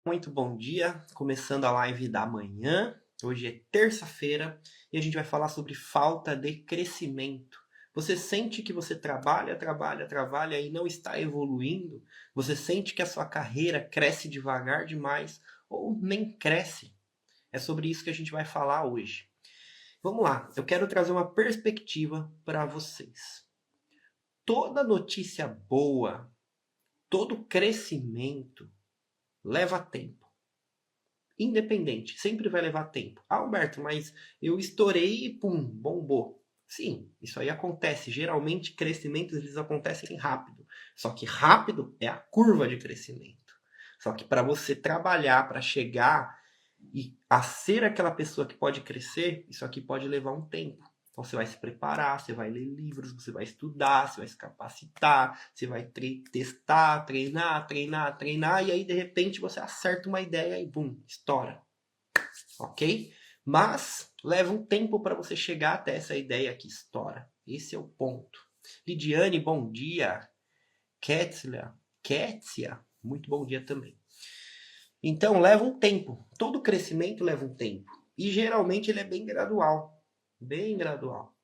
Muito bom dia, começando a live da manhã. Hoje é terça-feira e a gente vai falar sobre falta de crescimento. Você sente que você trabalha e não está evoluindo? Você sente que a sua carreira cresce devagar demais ou nem cresce? É sobre isso que a gente vai falar hoje. Vamos lá, eu quero trazer uma perspectiva para vocês. Toda notícia boa, todo crescimento leva tempo. Independente, sempre vai levar tempo. Ah, Alberto, mas eu estourei e pum, bombou. Sim, isso aí acontece. Geralmente, crescimentos eles acontecem rápido. Só que rápido é a curva de crescimento. Só que para você trabalhar, para chegar e a ser aquela pessoa que pode crescer, isso aqui pode levar um tempo. Então você vai se preparar, você vai ler livros, você vai estudar, você vai se capacitar, você vai testar, treinar, e aí de repente você acerta uma ideia e bum, estoura, ok? Mas leva um tempo para você chegar até essa ideia que estoura. Esse é o ponto. Lidiane, bom dia. Kétia, muito bom dia também. Então leva um tempo. Todo crescimento leva um tempo. E geralmente ele é bem gradual. Bem gradual.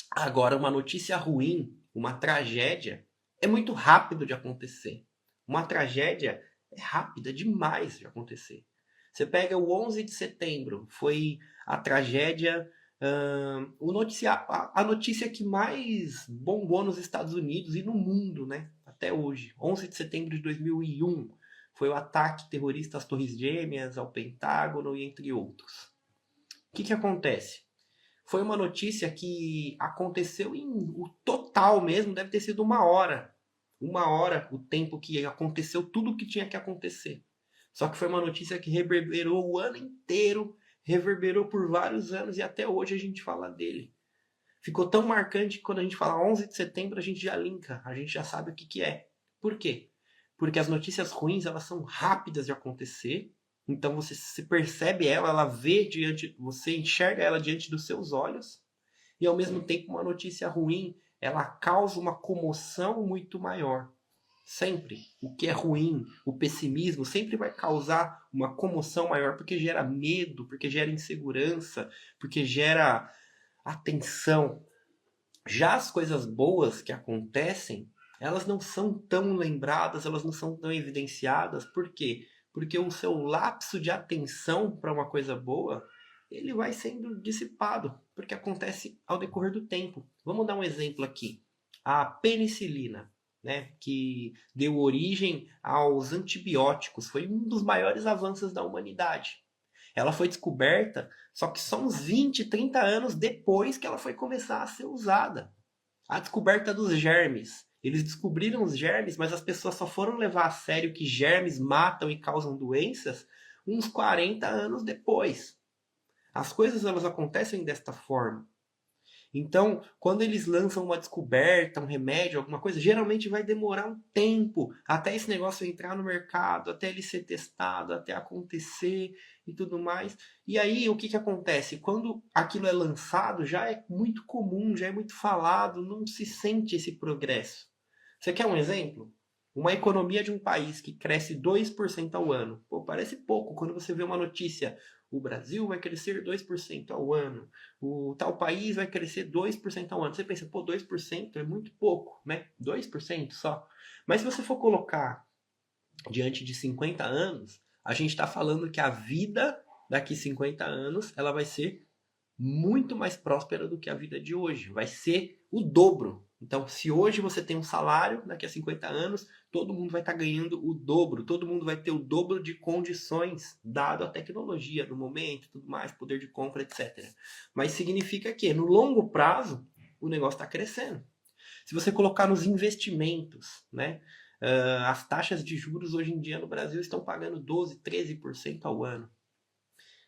Agora, uma notícia ruim, uma tragédia, é muito rápido de acontecer. Uma tragédia é rápida demais de acontecer. Você pega o 11 de setembro, foi a tragédia, a notícia que mais bombou nos Estados Unidos e no mundo, né? Até hoje. 11 de setembro de 2001 foi o ataque terrorista às Torres Gêmeas, ao Pentágono e entre outros. O que acontece? Foi uma notícia que aconteceu em o total mesmo, deve ter sido uma hora. Uma hora, o tempo que aconteceu tudo o que tinha que acontecer. Só que foi uma notícia que reverberou o ano inteiro, reverberou por vários anos e até hoje a gente fala dele. Ficou tão marcante que quando a gente fala 11 de setembro a gente já linka, a gente já sabe o que é. Por quê? Porque as notícias ruins elas são rápidas de acontecer, então você se percebe ela, ela vê diante, você enxerga ela diante dos seus olhos, e ao mesmo tempo uma notícia ruim, ela causa uma comoção muito maior. Sempre. O que é ruim, o pessimismo, sempre vai causar uma comoção maior, porque gera medo, porque gera insegurança, porque gera atenção. Já as coisas boas que acontecem, elas não são tão lembradas, elas não são tão evidenciadas. Por quê? Porque o seu lapso de atenção para uma coisa boa, ele vai sendo dissipado, porque acontece ao decorrer do tempo. Vamos dar um exemplo aqui. A penicilina, né, que deu origem aos antibióticos, foi um dos maiores avanços da humanidade. Ela foi descoberta, só que só uns 20, 30 anos depois que ela foi começar a ser usada. A descoberta dos germes. Eles descobriram os germes, mas as pessoas só foram levar a sério que germes matam e causam doenças uns 40 anos depois. As coisas elas acontecem desta forma. Então, quando eles lançam uma descoberta, um remédio, alguma coisa, geralmente vai demorar um tempo até esse negócio entrar no mercado, até ele ser testado, até acontecer e tudo mais. E aí, o que acontece? Quando aquilo é lançado, já é muito comum, já é muito falado, não se sente esse progresso. Você quer um exemplo? Uma economia de um país que cresce 2% ao ano. Pô, parece pouco quando você vê uma notícia. O Brasil vai crescer 2% ao ano. O tal país vai crescer 2% ao ano. Você pensa, pô, 2% é muito pouco, né? 2% só. Mas se você for colocar diante de 50 anos, a gente está falando que a vida daqui 50 anos ela vai ser muito mais próspera do que a vida de hoje. Vai ser o dobro. Então, se hoje você tem um salário, daqui a 50 anos, todo mundo vai estar ganhando o dobro, todo mundo vai ter o dobro de condições, dado a tecnologia do momento, tudo mais, poder de compra, etc. Mas significa que, no longo prazo, o negócio está crescendo. Se você colocar nos investimentos, né? As taxas de juros hoje em dia no Brasil estão pagando 12, 13% ao ano.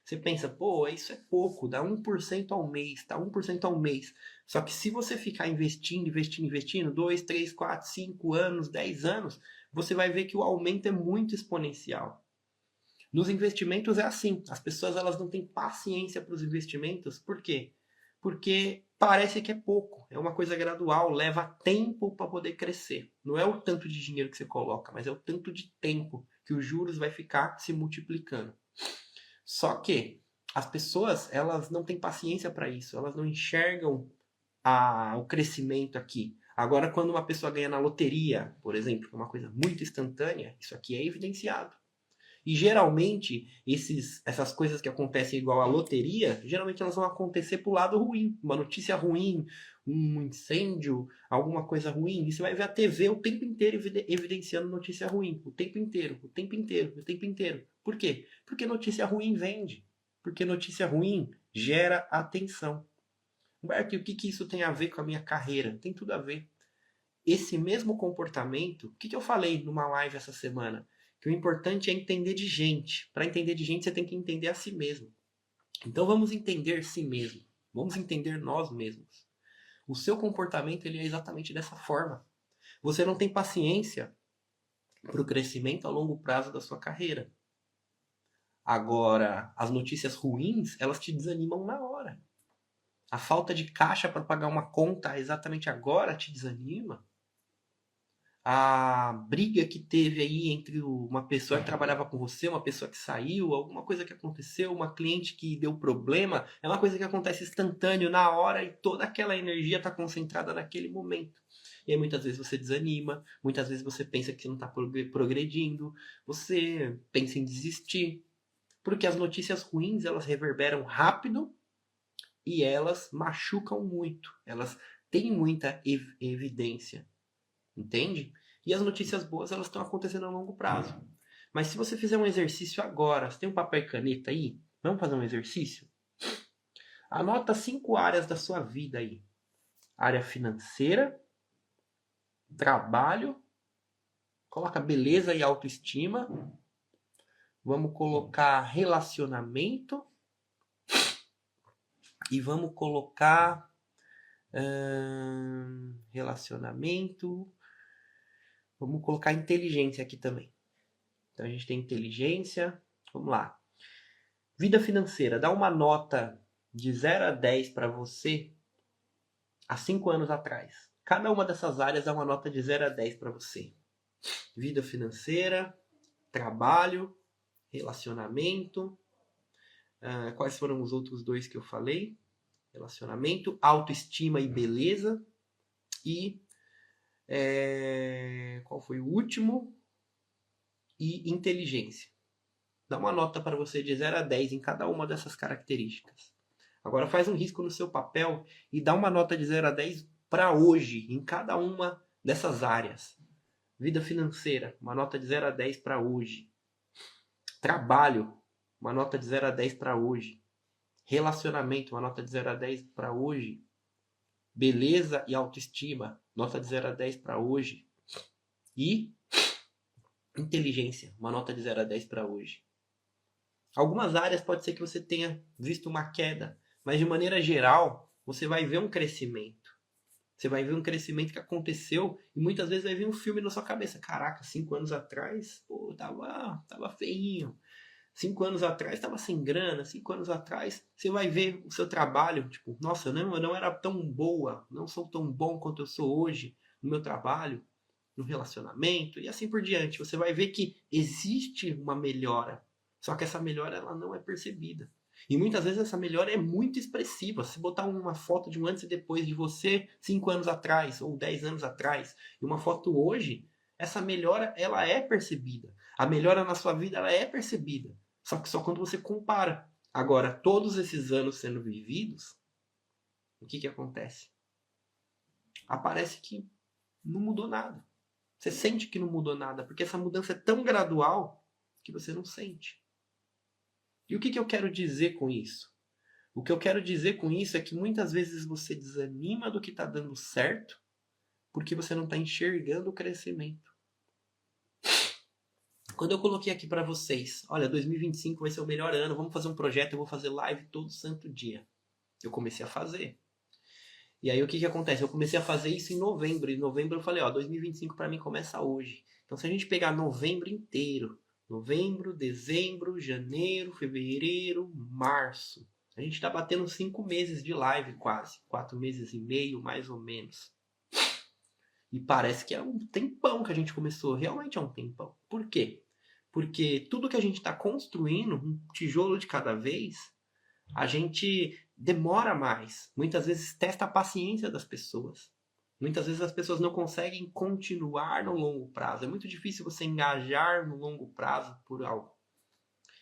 Você pensa, pô, isso é pouco, dá 1% ao mês, tá? 1% ao mês. Só que se você ficar investindo, 2, 3, 4, 5 anos, 10 anos, você vai ver que o aumento é muito exponencial. Nos investimentos é assim, as pessoas elas não têm paciência para os investimentos, por quê? Porque parece que é pouco, é uma coisa gradual, leva tempo para poder crescer. Não é o tanto de dinheiro que você coloca, mas é o tanto de tempo que os juros vai ficar se multiplicando. Só que as pessoas, elas não têm paciência para isso, elas não enxergam o crescimento aqui. Agora, quando uma pessoa ganha na loteria, por exemplo, que é uma coisa muito instantânea, isso aqui é evidenciado. E geralmente, essas coisas que acontecem igual a loteria, geralmente elas vão acontecer pro lado ruim. Uma notícia ruim, um incêndio, alguma coisa ruim. E você vai ver a TV o tempo inteiro evidenciando notícia ruim. O tempo inteiro, o tempo inteiro, o tempo inteiro. Por quê? Porque notícia ruim vende. Porque notícia ruim gera atenção. Humberto, e o que isso tem a ver com a minha carreira? Tem tudo a ver. Esse mesmo comportamento, o que eu falei numa live essa semana? Que o importante é entender de gente. Para entender de gente, você tem que entender a si mesmo. Então vamos entender si mesmo. Vamos entender nós mesmos. O seu comportamento ele é exatamente dessa forma. Você não tem paciência para o crescimento a longo prazo da sua carreira. Agora, as notícias ruins, elas te desanimam na hora. A falta de caixa para pagar uma conta exatamente agora te desanima. A briga que teve aí entre uma pessoa que trabalhava com você, uma pessoa que saiu, alguma coisa que aconteceu, uma cliente que deu problema, é uma coisa que acontece instantâneo, na hora, e toda aquela energia está concentrada naquele momento. E aí muitas vezes você desanima, muitas vezes você pensa que você não está progredindo, você pensa em desistir. Porque as notícias ruins, elas reverberam rápido e elas machucam muito. Elas têm muita evidência. Entende? E as notícias boas, elas estão acontecendo a longo prazo. Mas se você fizer um exercício agora, você tem um papel e caneta aí? Vamos fazer um exercício? Anota 5 áreas da sua vida aí. Área financeira, trabalho, coloca beleza e autoestima. Vamos colocar relacionamento. E vamos colocar relacionamento. Vamos colocar inteligência aqui também. Então a gente tem inteligência. Vamos lá. Vida financeira. Dá uma nota de 0 a 10 para você há 5 anos atrás. Cada uma dessas áreas dá uma nota de 0 a 10 para você. Vida financeira, trabalho, relacionamento. Quais foram os outros 2 que eu falei? Relacionamento, autoestima e beleza. E qual foi o último? E inteligência. Dá uma nota para você de 0 a 10 em cada uma dessas características. Agora faz um risco no seu papel e dá uma nota de 0 a 10 para hoje, em cada uma dessas áreas. Vida financeira, uma nota de 0 a 10 para hoje. Trabalho, uma nota de 0 a 10 para hoje. Relacionamento, uma nota de 0 a 10 para hoje. Beleza e autoestima, nota de 0 a 10 para hoje. E inteligência, uma nota de 0 a 10 para hoje. Algumas áreas pode ser que você tenha visto uma queda, mas de maneira geral, você vai ver um crescimento. Você vai ver um crescimento que aconteceu e muitas vezes vai vir um filme na sua cabeça. Caraca, 5 anos atrás, pô, tava feinho. 5 anos atrás tava sem grana. 5 anos atrás você vai ver o seu trabalho. Tipo, nossa, eu não era tão boa. Não sou tão bom quanto eu sou hoje no meu trabalho, no relacionamento e assim por diante. Você vai ver que existe uma melhora. Só que essa melhora ela não é percebida. E muitas vezes essa melhora é muito expressiva. Se botar uma foto de um antes e depois de você 5 anos atrás ou 10 anos atrás e uma foto hoje, essa melhora ela é percebida. A melhora na sua vida ela é percebida. Só que só quando você compara. Agora, todos esses anos sendo vividos, o que acontece? Aparece que não mudou nada. Você sente que não mudou nada, porque essa mudança é tão gradual que você não sente. E o que eu quero dizer com isso? O que eu quero dizer com isso é que muitas vezes você desanima do que está dando certo porque você não está enxergando o crescimento. Quando eu coloquei aqui para vocês, olha, 2025 vai ser o melhor ano, vamos fazer um projeto, eu vou fazer live todo santo dia. Eu comecei a fazer. E aí o que acontece? Eu comecei a fazer isso em novembro. Em novembro eu falei, 2025 para mim começa hoje. Então se a gente pegar novembro inteiro, novembro, dezembro, janeiro, fevereiro, março. A gente está batendo 5 meses de live quase. 4 meses e meio, mais ou menos. E parece que é um tempão que a gente começou. Realmente é um tempão. Por quê? Porque tudo que a gente está construindo, um tijolo de cada vez, a gente demora mais. Muitas vezes testa a paciência das pessoas. Muitas vezes as pessoas não conseguem continuar no longo prazo. É muito difícil você engajar no longo prazo por algo.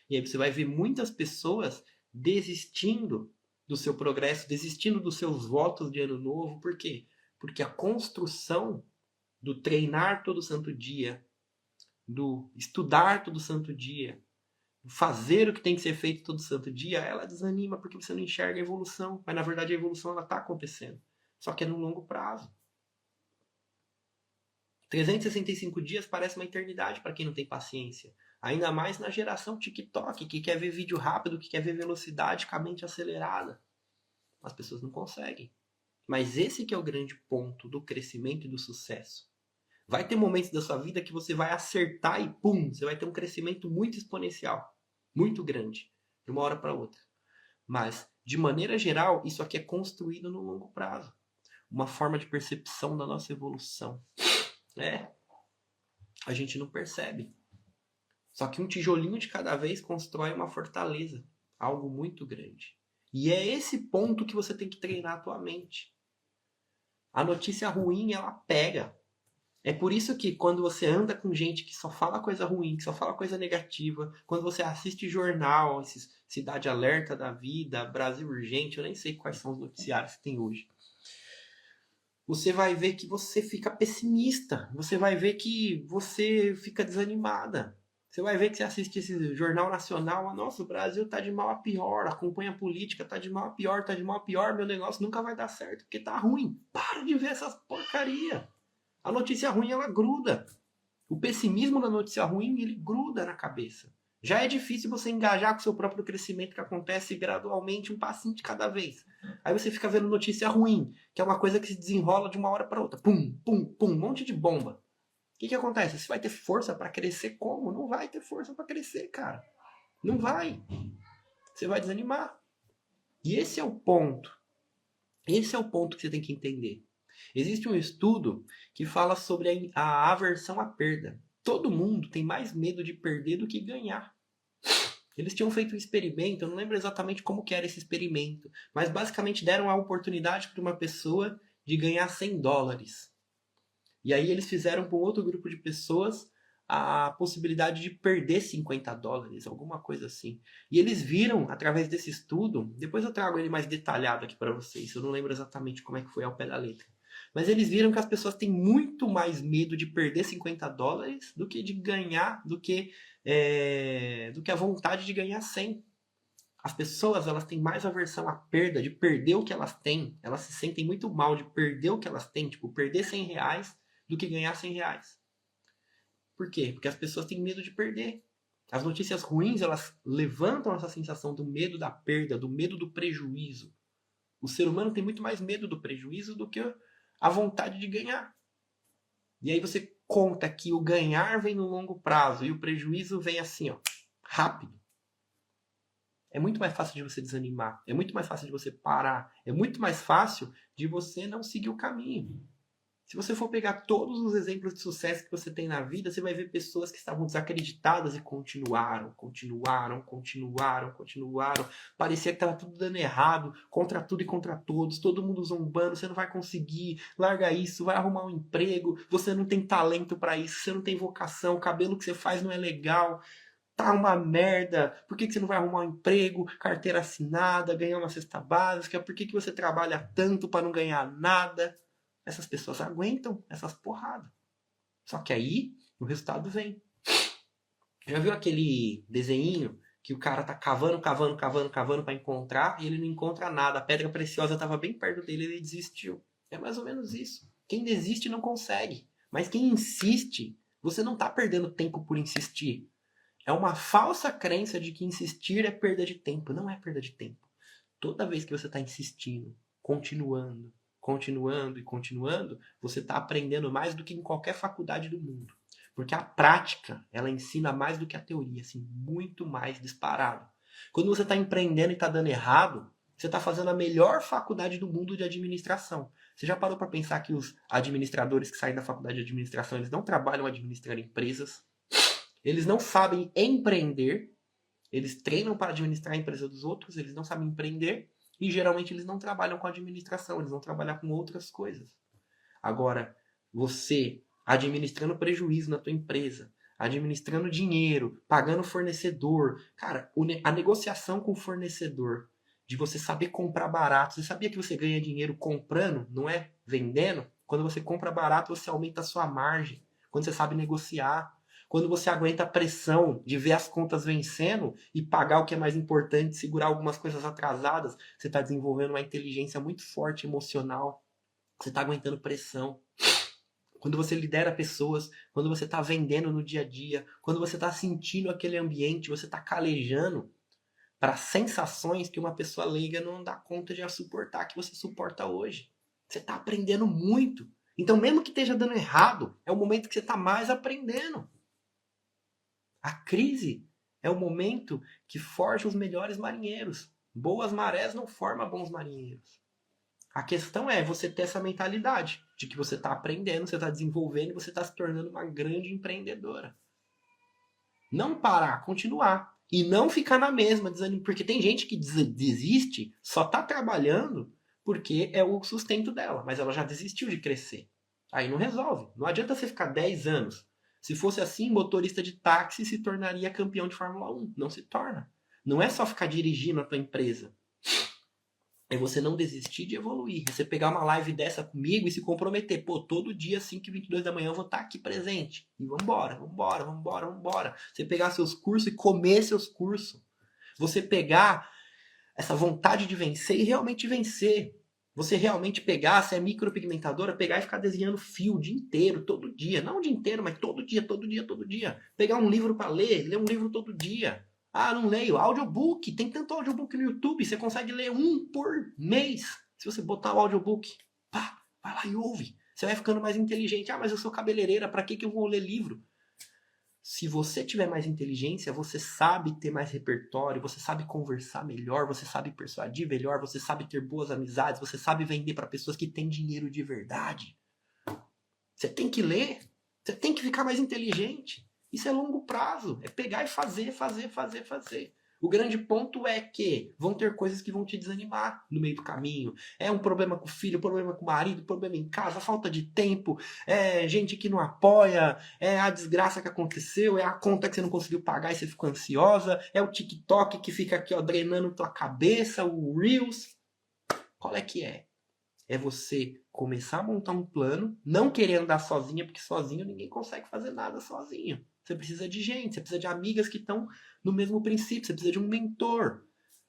E aí você vai ver muitas pessoas desistindo do seu progresso, desistindo dos seus votos de ano novo. Por quê? Porque a construção do treinar todo santo dia, do estudar todo santo dia, do fazer o que tem que ser feito todo santo dia, ela desanima porque você não enxerga a evolução. Mas na verdade a evolução ela está acontecendo. Só que é no longo prazo. 365 dias parece uma eternidade para quem não tem paciência. Ainda mais na geração TikTok, que quer ver vídeo rápido, que quer ver velocidade com a mente acelerada. As pessoas não conseguem. Mas esse que é o grande ponto do crescimento e do sucesso. Vai ter momentos da sua vida que você vai acertar e pum, você vai ter um crescimento muito exponencial, muito grande, de uma hora para outra. Mas, de maneira geral, isso aqui é construído no longo prazo. Uma forma de percepção da nossa evolução. A gente não percebe. Só que um tijolinho de cada vez constrói uma fortaleza, algo muito grande. E é esse ponto que você tem que treinar a tua mente. A notícia ruim, ela pega. É por isso que quando você anda com gente que só fala coisa ruim, que só fala coisa negativa, quando você assiste jornal, esses Cidade Alerta da vida, Brasil Urgente, eu nem sei quais são os noticiários que tem hoje. Você vai ver que você fica pessimista, você vai ver que você fica desanimada. Você vai ver que você assiste esse jornal nacional, nossa, o Brasil tá de mal a pior, acompanha a política, tá de mal a pior, tá de mal a pior, meu negócio nunca vai dar certo, porque tá ruim. Para de ver essas porcaria. A notícia ruim, ela gruda. O pessimismo da notícia ruim, ele gruda na cabeça. Já é difícil você engajar com o seu próprio crescimento que acontece gradualmente, um passinho de cada vez. Aí você fica vendo notícia ruim, que é uma coisa que se desenrola de uma hora para outra. Pum, pum, pum, um monte de bomba. O que acontece? Você vai ter força para crescer como? Não vai ter força para crescer, cara. Não vai. Você vai desanimar. E esse é o ponto. Esse é o ponto que você tem que entender. Existe um estudo que fala sobre a aversão à perda. Todo mundo tem mais medo de perder do que ganhar. Eles tinham feito um experimento, eu não lembro exatamente como que era esse experimento, mas basicamente deram a oportunidade para uma pessoa de ganhar $100. E aí eles fizeram para um outro grupo de pessoas a possibilidade de perder $50, alguma coisa assim. E eles viram, através desse estudo, depois eu trago ele mais detalhado aqui para vocês, eu não lembro exatamente como é que foi ao pé da letra. Mas eles viram que as pessoas têm muito mais medo de perder $50 do que de ganhar, do que a vontade de ganhar 100. As pessoas elas têm mais aversão à perda, de perder o que elas têm. Elas se sentem muito mal de perder o que elas têm, tipo, perder R$ 100 do que ganhar R$ 100. Por quê? Porque as pessoas têm medo de perder. As notícias ruins, elas levantam essa sensação do medo da perda, do medo do prejuízo. O ser humano tem muito mais medo do prejuízo do que a vontade de ganhar. E aí você conta que o ganhar vem no longo prazo e o prejuízo vem assim, ó, rápido. É muito mais fácil de você desanimar, é muito mais fácil de você parar, é muito mais fácil de você não seguir o caminho. Se você for pegar todos os exemplos de sucesso que você tem na vida, você vai ver pessoas que estavam desacreditadas e continuaram. Parecia que estava tudo dando errado, contra tudo e contra todos, todo mundo zombando, você não vai conseguir, larga isso, vai arrumar um emprego, você não tem talento para isso, você não tem vocação, o cabelo que você faz não é legal, tá uma merda, por que você não vai arrumar um emprego, carteira assinada, ganhar uma cesta básica, por que você trabalha tanto para não ganhar nada? Essas pessoas aguentam essas porradas. Só que aí o resultado vem. Já viu aquele desenho que o cara tá cavando para encontrar e ele não encontra nada? A pedra preciosa estava bem perto dele e ele desistiu. É mais ou menos isso. Quem desiste não consegue. Mas quem insiste, você não tá perdendo tempo por insistir. É uma falsa crença de que insistir é perda de tempo. Não é perda de tempo. Toda vez que você está insistindo, continuando, você está aprendendo mais do que em qualquer faculdade do mundo. Porque a prática, ela ensina mais do que a teoria, assim, muito mais disparado. Quando você está empreendendo e está dando errado, você está fazendo a melhor faculdade do mundo de administração. Você já parou para pensar que os administradores que saem da faculdade de administração, eles não trabalham administrando empresas, Eles não sabem empreender, eles treinam para administrar a empresa dos outros, eles não sabem empreender e geralmente eles não trabalham com administração, eles vão trabalhar com outras coisas. Agora, você administrando prejuízo na tua empresa, administrando dinheiro, pagando fornecedor, cara, a negociação com o fornecedor, de você saber comprar barato, você sabia que você ganha dinheiro comprando, não é vendendo? Quando você compra barato, você aumenta a sua margem, quando você sabe negociar, quando você aguenta a pressão de ver as contas vencendo e pagar o que é mais importante, segurar algumas coisas atrasadas, você está desenvolvendo uma inteligência muito forte emocional, você está aguentando pressão. Quando você lidera pessoas, quando você está vendendo no dia a dia, quando você está sentindo aquele ambiente, você está calejando para sensações que uma pessoa leiga não dá conta de suportar, que você suporta hoje. Você está aprendendo muito. Então, mesmo que esteja dando errado, é o momento que você está mais aprendendo. A crise é o momento que forja os melhores marinheiros. Boas marés não formam bons marinheiros. A questão é você ter essa mentalidade de que você está aprendendo, você está desenvolvendo e você está se tornando uma grande empreendedora. Não parar, continuar. E não ficar na mesma, porque tem gente que desiste, só está trabalhando porque é o sustento dela, mas ela já desistiu de crescer. Aí não resolve. Não adianta você ficar 10 anos. Se fosse assim, motorista de táxi se tornaria campeão de Fórmula 1. Não se torna. Não é só ficar dirigindo a tua empresa. É você não desistir de evoluir. É você pegar uma live dessa comigo e se comprometer. Pô, todo dia, 5h22 da manhã, eu vou estar aqui presente. E vambora. Você pegar seus cursos e comer seus cursos. Você pegar essa vontade de vencer e realmente vencer. Você realmente pegar, se é micropigmentadora, pegar e ficar desenhando fio o dia inteiro, todo dia. Não o dia inteiro, mas todo dia. Pegar um livro para ler um livro todo dia. Ah, não leio. Audiobook. Tem tanto audiobook no YouTube. Você consegue ler um por mês. Se você botar o audiobook, pá, vai lá e ouve. Você vai ficando mais inteligente. Ah, mas eu sou cabeleireira. Pra que eu vou ler livro? Se você tiver mais inteligência, você sabe ter mais repertório, você sabe conversar melhor, você sabe persuadir melhor, você sabe ter boas amizades, você sabe vender para pessoas que têm dinheiro de verdade. Você tem que ler. Você tem que ficar mais inteligente. Isso é longo prazo. É pegar e fazer. O grande ponto é que vão ter coisas que vão te desanimar no meio do caminho. É um problema com o filho, problema com o marido, problema em casa, falta de tempo, é gente que não apoia, é a desgraça que aconteceu, é a conta que você não conseguiu pagar e você ficou ansiosa, é o TikTok que fica aqui, ó, drenando tua cabeça, o Reels. Qual é que é? É você começar a montar um plano, não querer andar sozinha, porque sozinho ninguém consegue fazer nada sozinho. Você precisa de gente, você precisa de amigas que estão no mesmo princípio, você precisa de um mentor.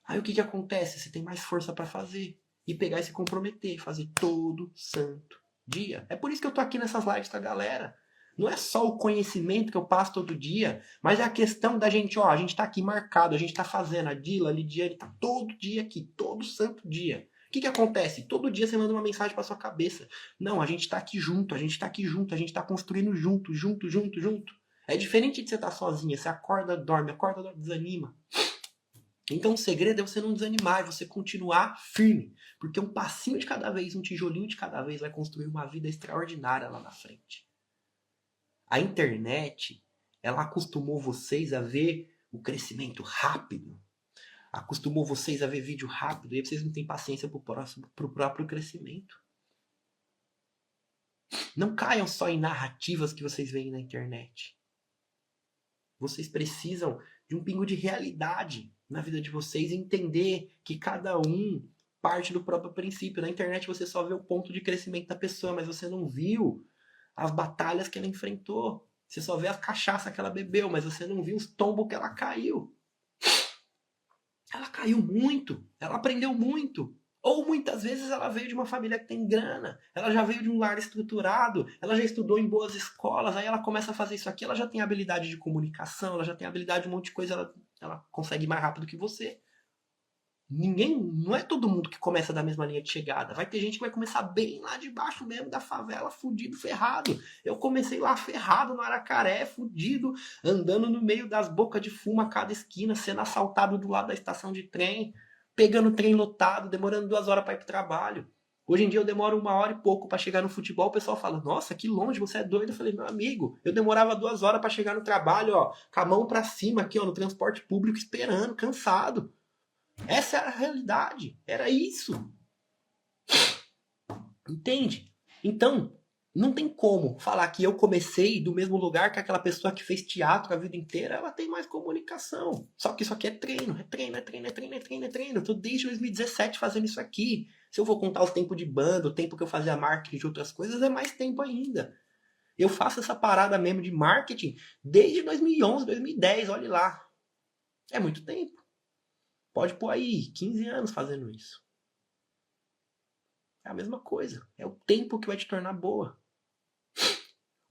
Aí o que acontece? Você tem mais força para fazer. E pegar e se comprometer, fazer todo santo dia. É por isso que eu tô aqui nessas lives com a galera. Não é só o conhecimento que eu passo todo dia, mas é a questão da gente, ó, a gente tá aqui marcado, a gente tá fazendo, a Dila, a Lidiane, tá todo dia aqui, todo santo dia. O que acontece? Todo dia você manda uma mensagem pra sua cabeça. Não, a gente tá aqui junto, a gente tá construindo junto. É diferente de você estar sozinha, você acorda, dorme, desanima. Então o segredo é você não desanimar, é você continuar firme. Porque um passinho de cada vez, um tijolinho de cada vez vai construir uma vida extraordinária lá na frente. A internet, ela acostumou vocês a ver o crescimento rápido. Acostumou vocês a ver vídeo rápido e aí vocês não têm paciência pro próprio crescimento. Não caiam só em narrativas que vocês veem na internet. Vocês precisam de um pingo de realidade na vida de vocês e entender que cada um parte do próprio princípio. Na internet você só vê o ponto de crescimento da pessoa, mas você não viu as batalhas que ela enfrentou. Você só vê a cachaça que ela bebeu, mas você não viu os tombos que ela caiu. Ela caiu muito, ela aprendeu muito. Ou muitas vezes ela veio de uma família que tem grana, ela já veio de um lar estruturado, ela já estudou em boas escolas, aí ela começa a fazer isso aqui, ela já tem habilidade de comunicação, ela já tem habilidade de um monte de coisa, ela consegue ir mais rápido que você. Não é todo mundo que começa da mesma linha de chegada. Vai ter gente que vai começar bem lá de baixo mesmo da favela, fudido, ferrado. Eu comecei lá ferrado no Aracaré, fudido, andando no meio das bocas de fumo a cada esquina, sendo assaltado do lado da estação de trem, pegando trem lotado, demorando 2 horas para ir pro trabalho. Hoje em dia eu demoro 1 hora e pouco para chegar no futebol, o pessoal fala, nossa, que longe, você é doido. Eu falei, meu amigo, eu demorava 2 horas para chegar no trabalho, ó, com a mão para cima aqui, ó, no transporte público, esperando, cansado. Essa era a realidade, era isso. Entende? Então, não tem como falar que eu comecei do mesmo lugar que aquela pessoa que fez teatro a vida inteira, ela tem mais comunicação. Só que isso aqui é treino, é treino, é treino, é treino, é treino, é treino. Eu tô desde 2017 fazendo isso aqui. Se eu vou contar os tempos de banda, o tempo que eu fazia marketing de outras coisas, é mais tempo ainda. Eu faço essa parada mesmo de marketing desde 2011, 2010, olhe lá. É muito tempo. Pode pôr aí 15 anos fazendo isso. É a mesma coisa. É o tempo que vai te tornar boa.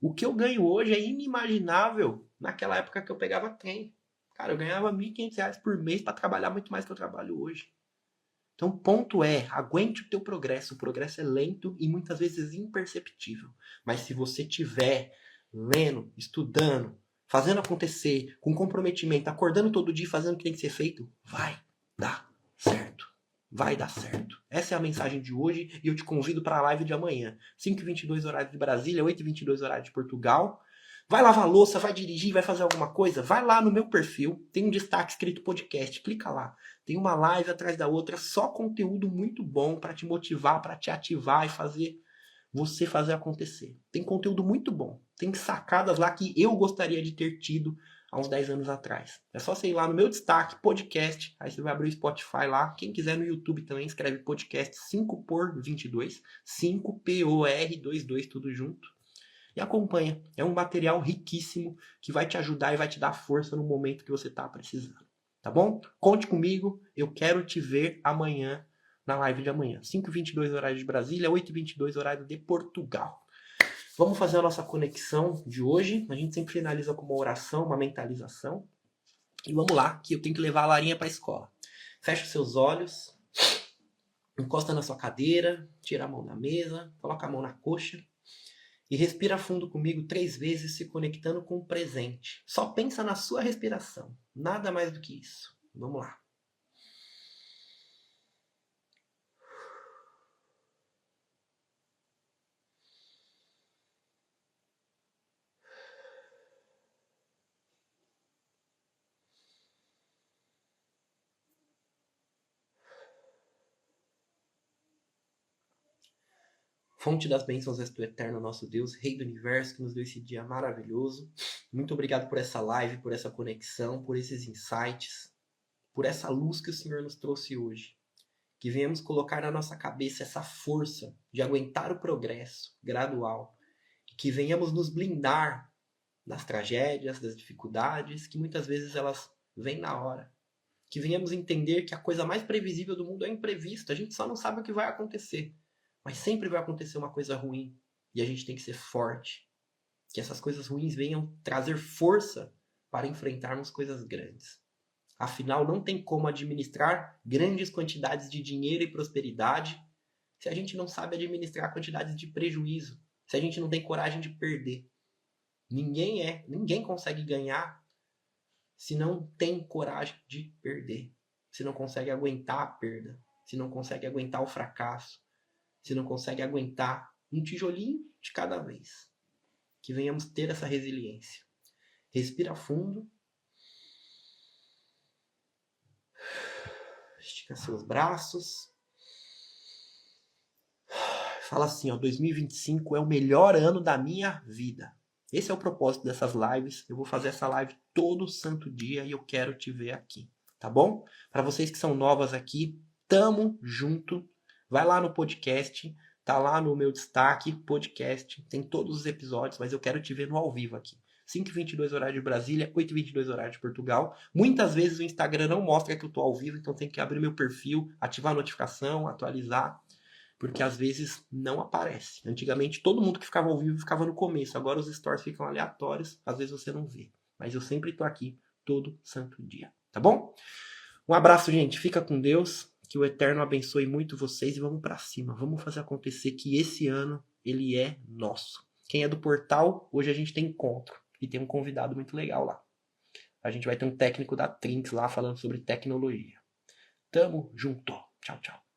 O que eu ganho hoje é inimaginável naquela época que eu pegava trem. Cara, eu ganhava R$ 1.500 por mês para trabalhar muito mais que eu trabalho hoje. Então, o ponto é, aguente o teu progresso. O progresso é lento e muitas vezes imperceptível. Mas se você tiver lendo, estudando, fazendo acontecer, com comprometimento, acordando todo dia, fazendo o que tem que ser feito, vai dar certo. Vai dar certo. Essa é a mensagem de hoje e eu te convido para a live de amanhã. 5h22 horário de Brasília, 8h22 horário de Portugal. Vai lavar louça, vai dirigir, vai fazer alguma coisa? Vai lá no meu perfil, tem um destaque escrito podcast, clica lá. Tem uma live atrás da outra, só conteúdo muito bom para te motivar, para te ativar e fazer você fazer acontecer. Tem conteúdo muito bom. Tem sacadas lá que eu gostaria de ter tido há uns 10 anos atrás. É só você ir lá no meu destaque, podcast, aí você vai abrir o Spotify lá. Quem quiser no YouTube também, escreve podcast 5por22, 5POR22, tudo junto. E acompanha. É um material riquíssimo que vai te ajudar e vai te dar força no momento que você está precisando. Tá bom? Conte comigo. Eu quero te ver amanhã na live de amanhã. 5h22 horário de Brasília, 8h22 horário de Portugal. Vamos fazer a nossa conexão de hoje. A gente sempre finaliza com uma oração, uma mentalização. E vamos lá, que eu tenho que levar a Larinha para a escola. Fecha os seus olhos. Encosta na sua cadeira. Tira a mão da mesa. Coloca a mão na coxa. E respira fundo comigo 3 vezes, se conectando com o presente. Só pensa na sua respiração. Nada mais do que isso. Vamos lá. Fonte das bênçãos és tu, eterno nosso Deus, Rei do Universo, que nos deu esse dia maravilhoso. Muito obrigado por essa live, por essa conexão, por esses insights, por essa luz que o Senhor nos trouxe hoje. Que venhamos colocar na nossa cabeça essa força de aguentar o progresso gradual. Que venhamos nos blindar das tragédias, das dificuldades, que muitas vezes elas vêm na hora. Que venhamos entender que a coisa mais previsível do mundo é imprevisto. A gente só não sabe o que vai acontecer. Mas sempre vai acontecer uma coisa ruim. E a gente tem que ser forte. Que essas coisas ruins venham trazer força para enfrentarmos coisas grandes. Afinal, não tem como administrar grandes quantidades de dinheiro e prosperidade se a gente não sabe administrar quantidades de prejuízo. Se a gente não tem coragem de perder. Ninguém consegue ganhar se não tem coragem de perder. Se não consegue aguentar a perda. Se não consegue aguentar o fracasso. Se não consegue aguentar um tijolinho de cada vez. Que venhamos ter essa resiliência. Respira fundo. Estica seus braços. Fala assim, ó, 2025 é o melhor ano da minha vida. Esse é o propósito dessas lives. Eu vou fazer essa live todo santo dia e eu quero te ver aqui, tá bom? Para vocês que são novas aqui, tamo junto. Vai lá no podcast, tá lá no meu destaque, podcast, tem todos os episódios, mas eu quero te ver no ao vivo aqui. 5h22 horário de Brasília, 8h22 horário de Portugal. Muitas vezes o Instagram não mostra que eu tô ao vivo, então tem que abrir meu perfil, ativar a notificação, atualizar, porque às vezes não aparece. Antigamente todo mundo que ficava ao vivo ficava no começo, agora os stories ficam aleatórios, às vezes você não vê. Mas eu sempre tô aqui todo santo dia, tá bom? Um abraço, gente, fica com Deus, que o Eterno abençoe muito vocês e vamos pra cima. Vamos fazer acontecer que esse ano ele é nosso. Quem é do portal, hoje a gente tem encontro e tem um convidado muito legal lá. A gente vai ter um técnico da Trinx lá falando sobre tecnologia. Tamo junto. Tchau, tchau.